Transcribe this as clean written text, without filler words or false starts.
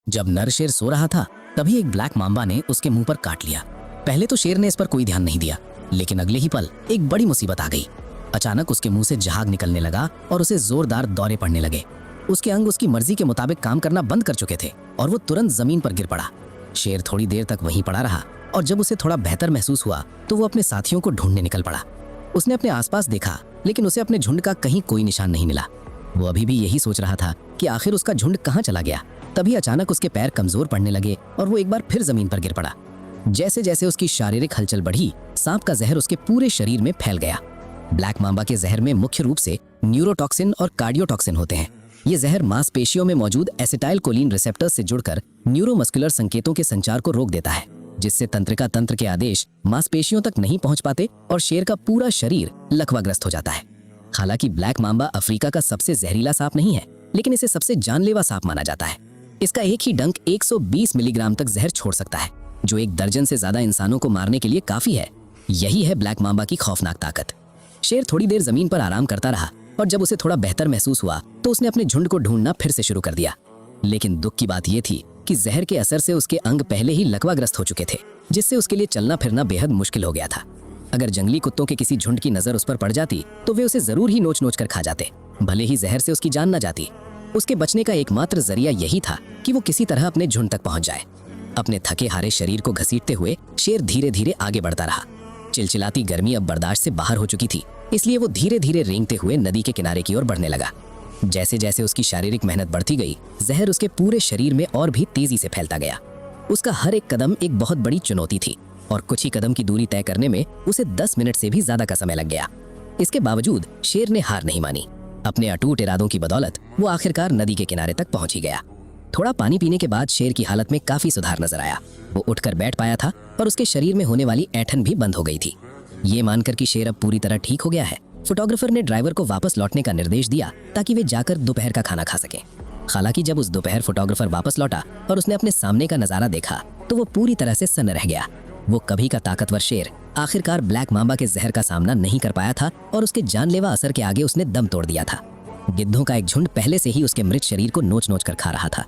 जब नर शेर सो रहा था तभी एक ब्लैक मांबा ने उसके मुंह पर काट लिया। पहले तो शेर ने इस पर कोई ध्यान नहीं दिया, लेकिन अगले ही पल एक बड़ी मुसीबत आ गई। अचानक उसके मुंह से झाग निकलने लगा और उसे जोरदार दौरे पड़ने लगे। उसके अंग उसकी मर्जी के मुताबिक काम करना बंद कर चुके थे और वो तुरंत जमीन पर गिर पड़ा। शेर थोड़ी देर तक वहीं पड़ा रहा और जब उसे थोड़ा बेहतर महसूस हुआ तो वो अपने साथियों को ढूंढने निकल पड़ा। उसने अपने आसपास देखा, लेकिन उसे अपने झुंड का कहीं कोई निशान नहीं मिला। वो अभी भी यही सोच रहा था कि आखिर उसका झुंड कहाँ चला गया। तभी अचानक उसके पैर कमजोर पड़ने लगे और वो एक बार फिर जमीन पर गिर पड़ा। जैसे जैसे उसकी शारीरिक हलचल बढ़ी, सांप का जहर उसके पूरे शरीर में फैल गया। ब्लैक मांबा के जहर में मुख्य रूप से न्यूरोटॉक्सिन और कार्डियोटॉक्सिन होते हैं। ये जहर मांसपेशियों में मौजूद एसिटाइलकोलिन रिसेप्टर्स से जुड़कर न्यूरोमस्कुलर संकेतों के संचार को रोक देता है, जिससे तंत्रिका तंत्र के आदेश मांसपेशियों तक नहीं पहुंच पाते और शेर का पूरा शरीर लकवाग्रस्त हो जाता है। हालांकि ब्लैक मांबा अफ्रीका का सबसे जहरीला सांप नहीं है, लेकिन इसे सबसे जानलेवा सांप माना जाता है। इसका एक ही डंक 120 मिलीग्राम तक जहर छोड़ सकता है, जो 1 दर्जन से ज्यादा इंसानों को मारने के लिए काफी है। यही है ब्लैक मांबा की खौफनाक ताकत। शेर थोड़ी देर जमीन पर आराम करता रहा और जब उसे थोड़ा बेहतर महसूस हुआ तो उसने अपने झुंड को ढूंढना फिर से शुरू कर दिया। लेकिन दुख की बात यह थी कि जहर के असर से उसके अंग पहले ही लकवाग्रस्त हो चुके थे, जिससे उसके लिए चलना फिरना बेहद मुश्किल हो गया था। अगर जंगली कुत्तों के किसी झुंड की नजर उस पर पड़ जाती तो वे उसे जरूर ही नोच नोच कर खा जाते, भले ही जहर से उसकी जान न जाती। उसके बचने का एकमात्र जरिया यही था कि वो किसी तरह अपने झुंड तक पहुंच जाए। अपने थके हारे शरीर को घसीटते हुए शेर धीरे धीरे आगे बढ़ता रहा। चिलचिलाती गर्मी अब बर्दाश्त से बाहर हो चुकी थी, इसलिए वो धीरे धीरे रेंगते हुए नदी के किनारे की ओर बढ़ने लगा। जैसे जैसे उसकी शारीरिक मेहनत बढ़ती गई, जहर उसके पूरे शरीर में और भी तेजी से फैलता गया। उसका हर एक कदम एक बहुत बड़ी चुनौती थी और कुछ ही कदम की दूरी तय करने में उसे 10 मिनट से भी ज्यादा का समय लग गया। इसके बावजूद शेर ने हार नहीं मानी। अपने अटूट इरादों की बदौलत वो आखिरकार नदी के किनारे तक पहुंच ही गया। थोड़ा पानी पीने के बाद शेर की हालत में काफी सुधार नजर आया। वो उठकर बैठ पाया था और उसके शरीर में होने वाली ऐंठन भी बंद हो गई थी। ये मानकर कि शेर अब पूरी तरह ठीक हो गया है, फोटोग्राफर ने ड्राइवर को वापस लौटने का निर्देश दिया ताकि वे जाकर दोपहर का खाना खा सकें। हालांकि जब उस दोपहर फोटोग्राफर वापस लौटा और उसने अपने सामने का नजारा देखा तो वो पूरी तरह से सन्न रह गया। वो कभी का ताकतवर शेर आखिरकार ब्लैक मांबा के जहर का सामना नहीं कर पाया था और उसके जानलेवा असर के आगे उसने दम तोड़ दिया था। गिद्धों का एक झुंड पहले से ही उसके मृत शरीर को नोच नोच कर खा रहा था।